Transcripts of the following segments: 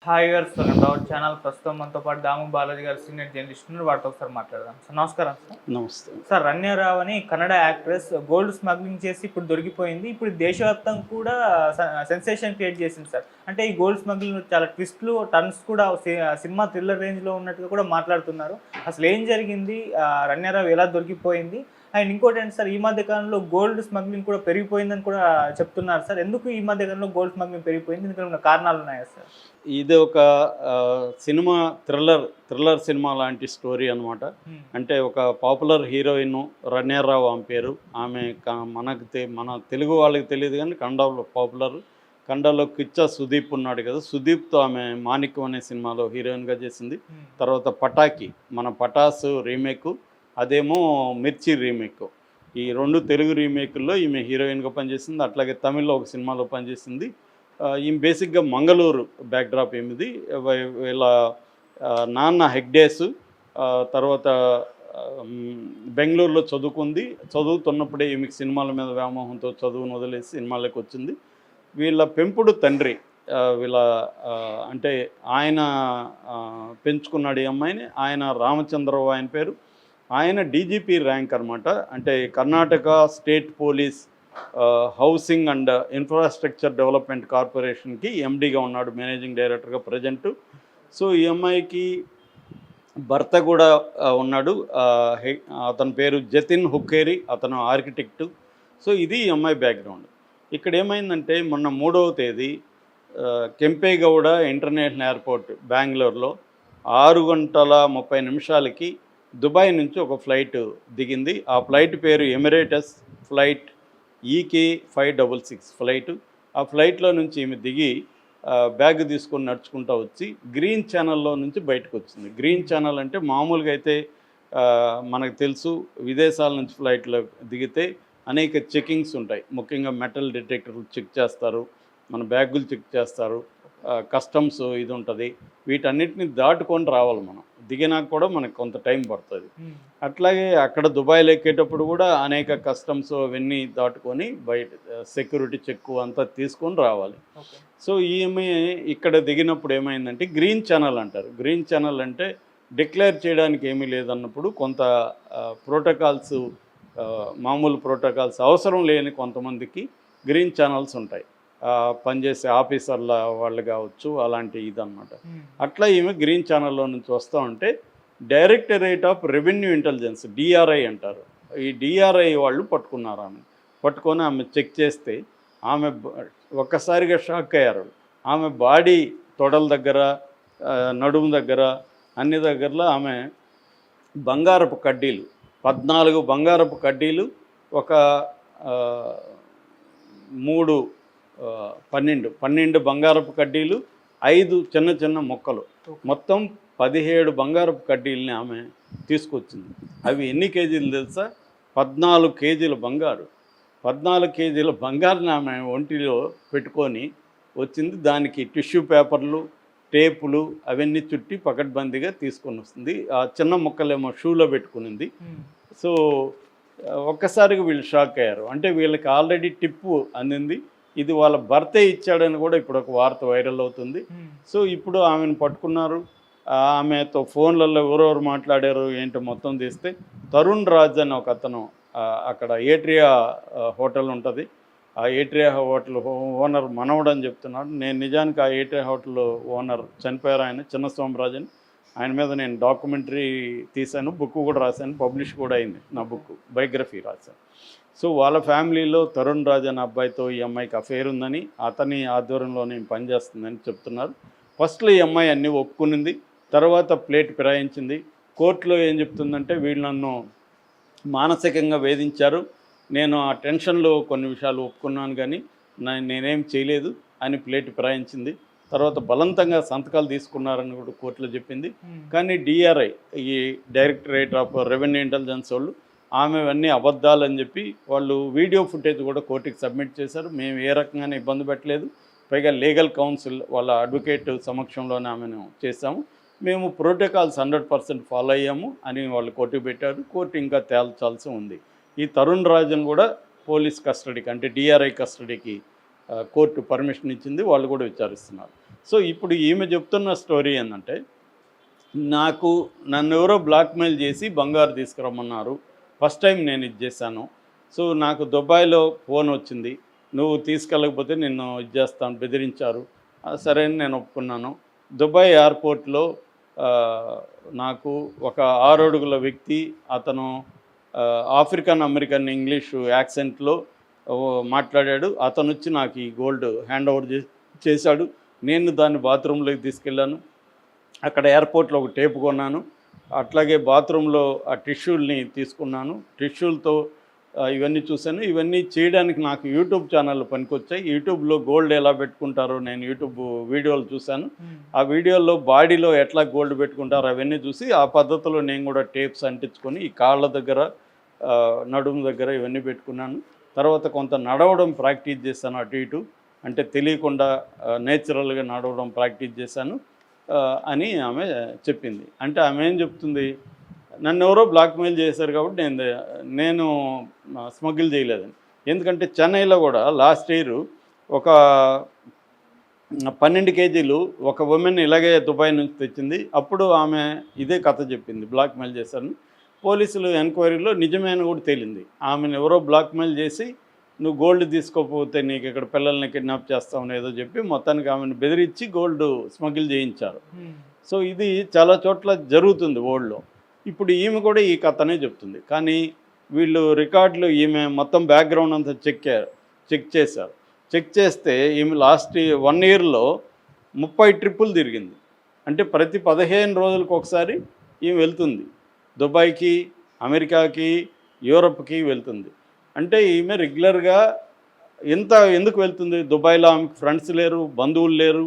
Hi గారు sir our channel ప్రస్తుతం మనతో పాటు దాము బాలాజీ గారు సీనియర్ జర్నలిస్ట్ ఉన్నారు. వారితో ఒకసారి మాట్లాడదాం సార్. నమస్కారం సార్. నమస్తే. సార్ రణ్యారావు అని కన్నడ యాక్ట్రెస్ గోల్డ్ స్మగ్లింగ్ చేసి ఇప్పుడు దొరికిపోయింది. ఇప్పుడు దేశవ్యాప్తంగా కూడా సెన్సేషన్ క్రియేట్ చేసింది సార్. అంటే ఈ గోల్డ్ స్మగ్లింగ్ చాలా ట్విస్ట్లు టర్న్స్ కూడా సినిమా థ్రిల్లర్ రేంజ్లో ఉన్నట్టుగా కూడా మాట్లాడుతున్నారు. అసలు ఏం జరిగింది, రణ్యారావు ఎలా దొరికిపోయింది, అండ్ ఇంకోటి ఏంటి సార్, ఈ మధ్య కాలంలో గోల్డ్ స్మగ్లింగ్ కూడా పెరిగిపోయిందని కూడా చెప్తున్నారు సార్. ఎందుకు ఈ మధ్య కాలంలో గోల్డ్ స్మగ్లింగ్ పెరిగిపోయింది, దీనికి కారణాలు ఉన్నాయా సార్? ఇది ఒక సినిమా థ్రిల్లర్ సినిమా లాంటి స్టోరీ అనమాట. అంటే ఒక పాపులర్ హీరోయిన్ రణ్యారావు ఆమె పేరు. ఆమె మన తెలుగు వాళ్ళకి తెలియదు కానీ కన్నడలో పాపులర్. కన్నడలో కిచ్చా సుదీప్ ఉన్నాడు కదా, సుదీప్తో ఆమె మాణిక్యం అనే సినిమాలో హీరోయిన్గా చేసింది. తర్వాత పటాకి, మన పటాసు రీమేక్, అదేమో మిర్చి రీమేక్. ఈ రెండు తెలుగు రీమేకుల్లో ఈమె హీరోయిన్గా పనిచేసింది. అట్లాగే తమిళ్లో ఒక సినిమాలో పనిచేసింది. ఈమె బేసిక్గా మంగళూరు బ్యాక్డ్రాప్ ఏమిది. వీళ్ళ నాన్న హెగ్డేస్, తర్వాత బెంగళూరులో చదువుకుంది. చదువుతున్నప్పుడే ఈమెకి సినిమాల మీద వ్యామోహంతో చదువును వదిలేసి సినిమాలకు వచ్చింది. వీళ్ళ పెంపుడు తండ్రి, వీళ్ళ అంటే ఆయన పెంచుకున్నాడు ఈ అమ్మాయిని. ఆయన రామచంద్రరావు ఆయన పేరు. ఆయన డీజీపీ ర్యాంక్ అనమాట. అంటే Karnataka state police housing and infrastructure development కార్పొరేషన్కి ఎండీగా ఉన్నాడు, మేనేజింగ్ డైరెక్టర్గా ప్రజెంటు. సో ఈ అమ్మాయికి భర్త కూడా ఉన్నాడు. అతని పేరు జతిన్ హుక్కేరి, అతను ఆర్కిటెక్టు. సో ఇది ఈ అమ్మాయి బ్యాక్గ్రౌండ్. ఇక్కడ ఏమైందంటే మొన్న 3వ తేదీ కెంపేగౌడ ఇంటర్నేషనల్ ఎయిర్పోర్ట్ బెంగళూరులో 6:30 దుబాయ్ నుంచి ఒక ఫ్లైట్ దిగింది. ఆ ఫ్లైట్ పేరు ఎమిరేటస్ ఫ్లైట్ EK566 ఫ్లైటు. ఆ ఫ్లైట్లో నుంచి ఈమె దిగి బ్యాగ్ తీసుకొని నడుచుకుంటూ వచ్చి గ్రీన్ ఛానల్లో నుంచి బయటకు వచ్చింది. గ్రీన్ ఛానల్ అంటే మామూలుగా అయితే మనకు తెలుసు, విదేశాల నుంచి ఫ్లైట్లో దిగితే అనేక చెకింగ్స్ ఉంటాయి. ముఖ్యంగా మెటల్ డిటెక్టర్లు చెక్ చేస్తారు, మన బ్యాగులు చెక్ చేస్తారు, కస్టమ్స్ ఇది ఉంటుంది. వీటన్నిటిని దాటుకొని రావాలి మనం. దిగినాక కూడా మనకు కొంత టైం పడుతుంది. అట్లాగే అక్కడ దుబాయ్లో ఎక్కేటప్పుడు కూడా అనేక కస్టమ్స్ అవన్నీ దాటుకొని బయట సెక్యూరిటీ చెక్ అంతా తీసుకొని రావాలి. సో ఈమె ఇక్కడ దిగినప్పుడు ఏమైందంటే గ్రీన్ ఛానల్ అంటారు. గ్రీన్ ఛానల్ అంటే డిక్లేర్ చేయడానికి ఏమీ లేదన్నప్పుడు కొంత ప్రోటోకాల్స్, మామూలు ప్రోటోకాల్స్ అవసరం లేని కొంతమందికి గ్రీన్ ఛానల్స్ ఉంటాయి. పనిచేసే ఆఫీసర్ల వాళ్ళు కావచ్చు, అలాంటి ఇదన్నమాట. అట్లా ఈమె గ్రీన్ ఛానల్లో నుంచి వస్తూ ఉంటే directorate of revenue intelligence, DRI అంటారు, ఈ DRI వాళ్ళు పట్టుకున్నారు. పట్టుకొని ఆమె చెక్ చేస్తే ఆమె ఒక్కసారిగా షాక్ అయ్యారు. ఆమె బాడీ తొడల దగ్గర, నడుము దగ్గర, అన్ని దగ్గరలో ఆమె బంగారపు కడ్డీలు, 14 బంగారపు కడ్డీలు, ఒక 12 బంగారపు కడ్డీలు, 5 చిన్న చిన్న మొక్కలు, మొత్తం 17 బంగారపు కడ్డీలని ఆమె తీసుకొచ్చింది. అవి ఎన్ని కేజీలు తెలుసా? 14 కేజీల బంగారు. 14 కేజీల బంగారుని ఆమె ఒంటిలో పెట్టుకొని వచ్చింది. దానికి టిష్యూ పేపర్లు, టేపులు అవన్నీ చుట్టి పకడ్బందీగా తీసుకొని వస్తుంది. ఆ చిన్న మొక్కలేమో షూలో పెట్టుకునింది. సో ఒక్కసారిగా వీళ్ళు షాక్ అయ్యారు. అంటే వీళ్ళకి ఆల్రెడీ టిప్పు అందింది. ఇది వాళ్ళ భర్తే ఇచ్చాడని కూడా ఇప్పుడు ఒక వార్త వైరల్ అవుతుంది. సో ఇప్పుడు ఆమెను పట్టుకున్నారు. ఆమెతో ఫోన్లలో ఎవరెవరు మాట్లాడారు ఏంటో మొత్తం తీస్తే తరుణ్ రాజ్ అని ఒక అతను, అక్కడ ఏట్రియా హోటల్ ఉంటుంది, ఆ ఏట్రియా హోటల్ ఓనర్ మనవడు అని చెప్తున్నాడు. నేను నిజానికి ఆ ఏట్రియా హోటల్ ఓనర్ చనిపోయారు, ఆయన చిన్న సోమరాజ్ అని. ఆయన మీద నేను డాక్యుమెంటరీ తీశాను, బుక్ కూడా రాశాను, పబ్లిష్ కూడా అయింది నా బుక్, బయోగ్రఫీ రాశాను. సో వాళ్ళ ఫ్యామిలీలో తరుణ్ రాజ్ అనే అబ్బాయితో ఈ అమ్మాయికి అఫేర్ ఉందని, అతని ఆధ్వర్యంలోనే పనిచేస్తుందని చెప్తున్నారు. ఫస్ట్లో ఈ అమ్మాయి అన్నీ ఒప్పుకునింది, తర్వాత ప్లేట్ ఫిరాయించింది. కోర్టులో ఏం చెప్తుందంటే వీళ్ళు నన్ను మానసికంగా వేధించారు, నేను ఆ టెన్షన్లో కొన్ని విషయాలు ఒప్పుకున్నాను కానీ నేనేం చేయలేదు అని ప్లేట్ ఫిరాయించింది. తర్వాత బలవంతంగా సంతకాలు తీసుకున్నారని కూడా కోర్టులో చెప్పింది. కానీ DRI, ఈ డైరెక్టరేట్ ఆఫ్ రెవెన్యూ ఇంటెలిజెన్స్ వాళ్ళు ఆమె అన్నీ అబద్ధాలని చెప్పి వాళ్ళు వీడియో ఫుటేజ్ కూడా కోర్టుకి సబ్మిట్ చేశారు. మేము ఏ రకంగానే ఇబ్బంది పెట్టలేదు, పైగా లీగల్ కౌన్సిల్ వాళ్ళ అడ్వకేట్ సమక్షంలోనే ఆమెను చేశాము, మేము ప్రోటోకాల్స్ 100% ఫాలో అయ్యాము అని వాళ్ళు కోర్టుకు పెట్టారు. కోర్టు ఇంకా తేల్చాల్సి ఉంది. ఈ తరుణ్ రాజన్ కూడా పోలీస్ కస్టడీకి, అంటే DRI కస్టడీకి కోర్టు పర్మిషన్ ఇచ్చింది, వాళ్ళు కూడా విచారిస్తున్నారు. సో ఇప్పుడు ఈమె చెప్తున్న స్టోరీ ఏంటంటే, నన్ను ఎవరో బ్లాక్మెయిల్ చేసి బంగారు తీసుకురమ్మన్నారు. ఫస్ట్ టైం నేను ఇది చేశాను. సో నాకు దుబాయ్లో ఫోన్ వచ్చింది, నువ్వు తీసుకెళ్ళకపోతే నిన్ను ఇది చేస్తాను, బెదిరించారు. సరే అని నేను ఒప్పుకున్నాను. దుబాయ్ ఎయిర్పోర్ట్లో నాకు ఒక 6 అడుగుల వ్యక్తి, అతను ఆఫ్రికన్ అమెరికన్ ఇంగ్లీషు యాక్సెంట్లో మాట్లాడాడు. అతను వచ్చి నాకు ఈ గోల్డ్ హ్యాండ్ ఓవర్ చేశాడు. నేను దాన్ని బాత్రూంలోకి తీసుకెళ్ళాను. అక్కడ ఎయిర్పోర్ట్లో ఒక టేప్ కొన్నాను. అట్లాగే బాత్రూంలో ఆ టిష్యూల్ని తీసుకున్నాను. టిష్యూలతో ఇవన్నీ చూశాను. ఇవన్నీ చేయడానికి నాకు యూట్యూబ్ ఛానళ్ళు పనికొచ్చాయి. యూట్యూబ్లో గోల్డ్ ఎలా పెట్టుకుంటారో నేను యూట్యూబ్ వీడియోలు చూశాను. ఆ వీడియోల్లో బాడీలో ఎట్లా గోల్డ్ పెట్టుకుంటారో అవన్నీ చూసి ఆ పద్ధతిలో నేను కూడా టేప్స్ అంటించుకొని ఈ కాళ్ళ దగ్గర, నడుము దగ్గర ఇవన్నీ పెట్టుకున్నాను. తర్వాత కొంత నడవడం ప్రాక్టీస్ చేశాను, అటు ఇటు, అంటే తెలియకుండా నేచురల్గా నడవడం ప్రాక్టీస్ చేశాను అని ఆమె చెప్పింది. అంటే ఆమె ఏం చెప్తుంది, నన్ను ఎవరో బ్లాక్మెయిల్ చేశారు కాబట్టి నేను స్మగిల్ చేయలేదని. ఎందుకంటే చెన్నైలో కూడా లాస్ట్ ఇయర్ ఒక 12 కేజీలు ఒక ఉమెన్ ఇలాగే దుబాయ్ నుంచి తెచ్చింది. అప్పుడు ఆమె ఇదే కథ చెప్పింది, బ్లాక్మెయిల్ చేశారని. పోలీసులు ఎంక్వైరీలో నిజమైన కూడా తేలింది. ఆమెను ఎవరో బ్లాక్మెయిల్ చేసి నువ్వు గోల్డ్ తీసుకోకపోతే నీకు ఇక్కడ పిల్లల్ని కిడ్నాప్ చేస్తామని ఏదో చెప్పి మొత్తానికి ఆమెను బెదిరించి గోల్డ్ స్మగిల్ చేయించారు. సో ఇది చాలా చోట్ల జరుగుతుంది వరల్డ్లో. ఇప్పుడు ఈమె కూడా ఈ కథనే చెప్తుంది. కానీ వీళ్ళు రికార్డులు, ఈమె మొత్తం బ్యాక్గ్రౌండ్ అంతా చెక్ చేశారు. చెక్ చేస్తే ఈమె లాస్ట్ 1 ఇయర్లో 30 ట్రిప్పులు తిరిగింది. అంటే ప్రతి 15 రోజులకు ఒకసారి ఈమె వెళ్తుంది. దుబాయ్కి, అమెరికాకి, యూరప్కి వెళ్తుంది. అంటే ఈమె రెగ్యులర్గా ఎందుకు వెళ్తుంది? దుబాయ్లో ఆమెకి ఫ్రెండ్స్ లేరు, బంధువులు లేరు,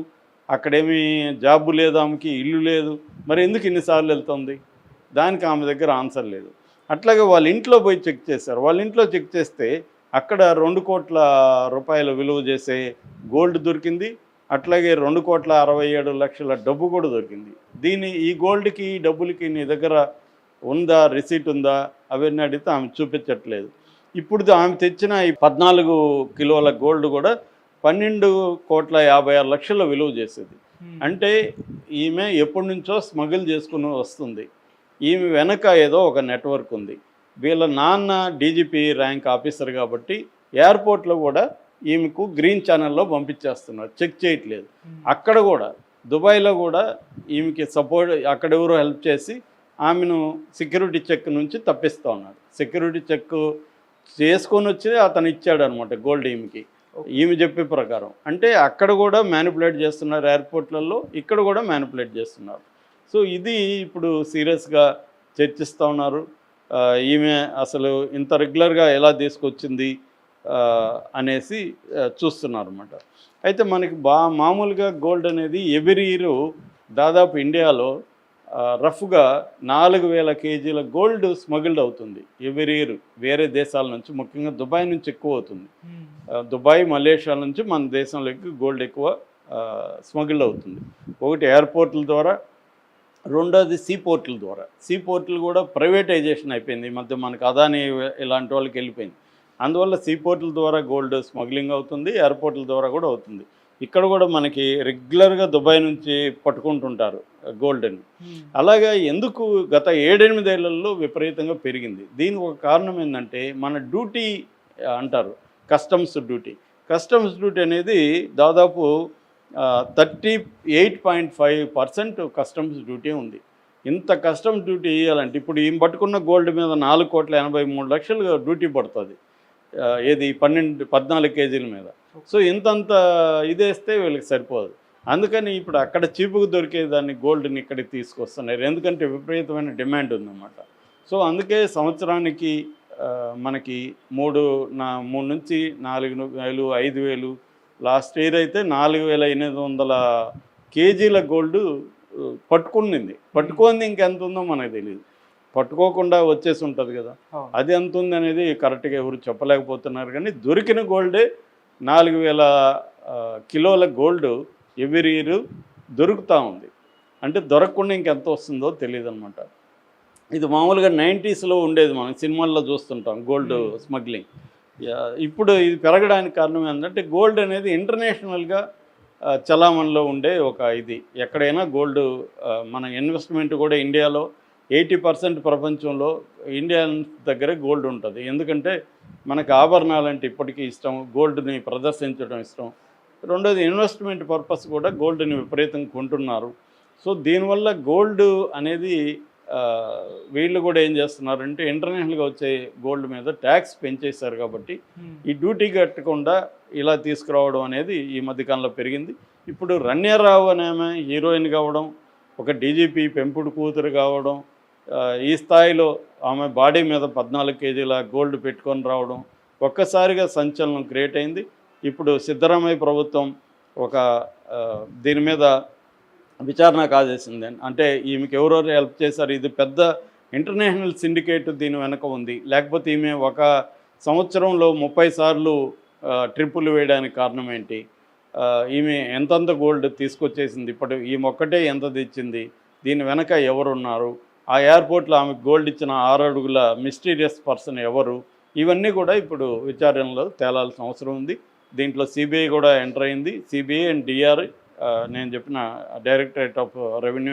అక్కడేమీ జాబు లేదు, ఆమెకి ఇల్లు లేదు. మరి ఎందుకు ఇన్నిసార్లు వెళ్తుంది? దానికి ఆమె దగ్గర ఆన్సర్ లేదు. అట్లాగే వాళ్ళ ఇంట్లో పోయి చెక్ చేశారు. వాళ్ళ ఇంట్లో చెక్ చేస్తే అక్కడ 2 కోట్ల రూపాయల విలువ చేసే గోల్డ్ దొరికింది. అట్లాగే 2,67,00,000 డబ్బు కూడా దొరికింది. ఈ గోల్డ్కి, ఈ డబ్బులకి నీ దగ్గర ఉందా, రిసీట్ ఉందా, అవన్నీ అడిగితే ఆమె చూపించట్లేదు. ఇప్పుడు ఆమె తెచ్చిన ఈ 14 కిలోల గోల్డ్ కూడా 12,56,00,000 విలువ చేసేది. అంటే ఈమె ఎప్పటి నుంచో స్మగిల్ చేసుకుని వస్తుంది. ఈమె వెనక ఏదో ఒక నెట్వర్క్ ఉంది. వీళ్ళ నాన్న డీజీపీ ర్యాంక్ ఆఫీసర్ కాబట్టి ఎయిర్పోర్ట్లో కూడా ఈమెకు గ్రీన్ ఛానల్లో పంపించేస్తున్నారు, చెక్ చేయట్లేదు. అక్కడ కూడా దుబాయ్లో కూడా ఈమెకి సపోర్ట్, అక్కడెవరో హెల్ప్ చేసి ఆమెను సెక్యూరిటీ చెక్ నుంచి తప్పిస్తూ ఉన్నారు. సెక్యూరిటీ చెక్ చేసుకొని వచ్చి అతను ఇచ్చాడు అనమాట గోల్డ్ ఈమె చెప్పే ప్రకారం. అంటే అక్కడ కూడా మ్యానిపులేట్ చేస్తున్నారు ఎయిర్పోర్ట్లలో, ఇక్కడ కూడా మ్యానిపులేట్ చేస్తున్నారు. సో ఇది ఇప్పుడు సీరియస్గా చర్చిస్తూ ఉన్నారు. ఈమె అసలు ఇంత రెగ్యులర్గా ఎలా తీసుకొచ్చింది అనేసి చూస్తున్నారు అన్నమాట. అయితే మనకి మామూలుగా గోల్డ్ అనేది ఎవ్రీ ఇయర్ దాదాపు ఇండియాలో రఫ్గా 4,000 కేజీల గోల్డ్ స్మగిల్డ్ అవుతుంది ఎవ్రీ ఇయర్. వేరే దేశాల నుంచి, ముఖ్యంగా దుబాయ్ నుంచి ఎక్కువ అవుతుంది. దుబాయ్, మలేషియా నుంచి మన దేశంలోకి గోల్డ్ ఎక్కువ స్మగిల్డ్ అవుతుంది. ఒకటి ఎయిర్పోర్ట్ల ద్వారా, రెండోది సీ పోర్టుల ద్వారా. సీ పోర్టులు కూడా ప్రైవేటైజేషన్ అయిపోయింది ఈ మధ్య, మనకు అదాని ఇలాంటి వాళ్ళకి వెళ్ళిపోయింది. అందువల్ల సీ పోర్టుల ద్వారా గోల్డ్ స్మగ్లింగ్ అవుతుంది, ఎయిర్పోర్ట్ల ద్వారా కూడా అవుతుంది. ఇక్కడ కూడా మనకి రెగ్యులర్గా దుబాయ్ నుంచి పట్టుకుంటుంటారు గోల్డ్ని. అలాగా ఎందుకు గత 7-8 ఏళ్లలో విపరీతంగా పెరిగింది? దీనికి ఒక కారణం ఏంటంటే మన డ్యూటీ అంటారు, కస్టమ్స్ డ్యూటీ అనేది దాదాపు 38.5% కస్టమ్స్ డ్యూటీ ఉంది. ఇంత కస్టమ్స్ డ్యూటీ వేయాలంటే ఇప్పుడు ఈమె పట్టుకున్న గోల్డ్ మీద 4,83,00,000 డ్యూటీ పడుతుంది. ఏది 14 కేజీల మీద. సో ఇంతంత ఇదేస్తే వీళ్ళకి సరిపోదు. అందుకని ఇప్పుడు అక్కడ చీపుకు దొరికేదాన్ని గోల్డ్ని ఇక్కడికి తీసుకొస్తున్నారు, ఎందుకంటే విపరీతమైన డిమాండ్ ఉందన్నమాట. సో అందుకే సంవత్సరానికి మనకి 3 నుంచి 4,000, 5,000, లాస్ట్ ఇయర్ అయితే 4,800 కేజీల గోల్డ్ పట్టుకుంది. ఇంకెంత ఉందో మనకు తెలియదు. పట్టుకోకుండా వచ్చేసి ఉంటుంది కదా, అది ఎంత ఉంది అనేది కరెక్ట్గా ఎవరు చెప్పలేకపోతున్నారు. కానీ దొరికిన గోల్డే 4,000 కిలోల గోల్డ్ ఎవ్రీ ఇయర్ దొరుకుతూ ఉంది. అంటే దొరకకుండా ఇంకెంత వస్తుందో తెలియదు అనమాట. ఇది మామూలుగా 90sలో ఉండేది, మనం సినిమాల్లో చూస్తుంటాం గోల్డ్ స్మగ్లింగ్. ఇప్పుడు ఇది పెరగడానికి కారణం ఏంటంటే గోల్డ్ అనేది ఇంటర్నేషనల్గా చలామణిలో ఉండే ఒక ఇది. ఎక్కడైనా గోల్డ్ మన ఇన్వెస్ట్మెంట్ కూడా ఇండియాలో 80% ప్రపంచంలో ఇండియన్ దగ్గర గోల్డ్ ఉంటుంది. ఎందుకంటే మనకు ఆభరణాలంటే ఇప్పటికీ ఇష్టం, గోల్డ్ని ప్రదర్శించడం ఇష్టం. రెండోది ఇన్వెస్ట్మెంట్ పర్పస్ కూడా గోల్డ్ని విపరీతంగా కొంటున్నారు. సో దీనివల్ల గోల్డ్ అనేది వీళ్ళు కూడా ఏం చేస్తున్నారంటే ఇంటర్నేషనల్గా వచ్చే గోల్డ్ మీద ట్యాక్స్ పెంచేశారు కాబట్టి ఈ డ్యూటీ కట్టకుండా ఇలా తీసుకురావడం అనేది ఈ మధ్యకాలంలో పెరిగింది. ఇప్పుడు రణ్యారావు అనే ఆమె హీరోయిన్ కావడం, ఒక డీజీపీ పెంపుడు కూతురు కావడం, ఈ స్థాయిలో ఆమె బాడీ మీద 14 కేజీల గోల్డ్ పెట్టుకొని రావడం ఒక్కసారిగా సంచలనం క్రియేట్ అయింది. ఇప్పుడు సిద్ధరామయ్య ప్రభుత్వం ఒక దీని మీద విచారణకు ఆదేశింది. అంటే ఈమెకి ఎవరెవరు హెల్ప్ చేశారు, ఇది పెద్ద ఇంటర్నేషనల్ సిండికేట్ దీని వెనక ఉంది, లేకపోతే ఈమె ఒక సంవత్సరంలో 30 సార్లు ట్రిప్పులు వేయడానికి కారణం ఏంటి, ఈమె ఎంతంత గోల్డ్ తీసుకొచ్చేసింది, ఇప్పుడు ఈమె ఒక్కటే ఎంత తెచ్చింది, దీని వెనక ఎవరున్నారు, ఆ ఎయిర్పోర్ట్లో ఆమెకు గోల్డ్ ఇచ్చిన 6 అడుగుల మిస్టీరియస్ పర్సన్ ఎవరు, ఇవన్నీ కూడా ఇప్పుడు విచారణలో తేలాల్సిన అవసరం ఉంది. దీంట్లో సిబిఐ కూడా ఎంటర్ అయింది. సిబిఐ అండ్ డిఆర్, నేను చెప్పిన డైరెక్టరేట్ ఆఫ్ రెవెన్యూ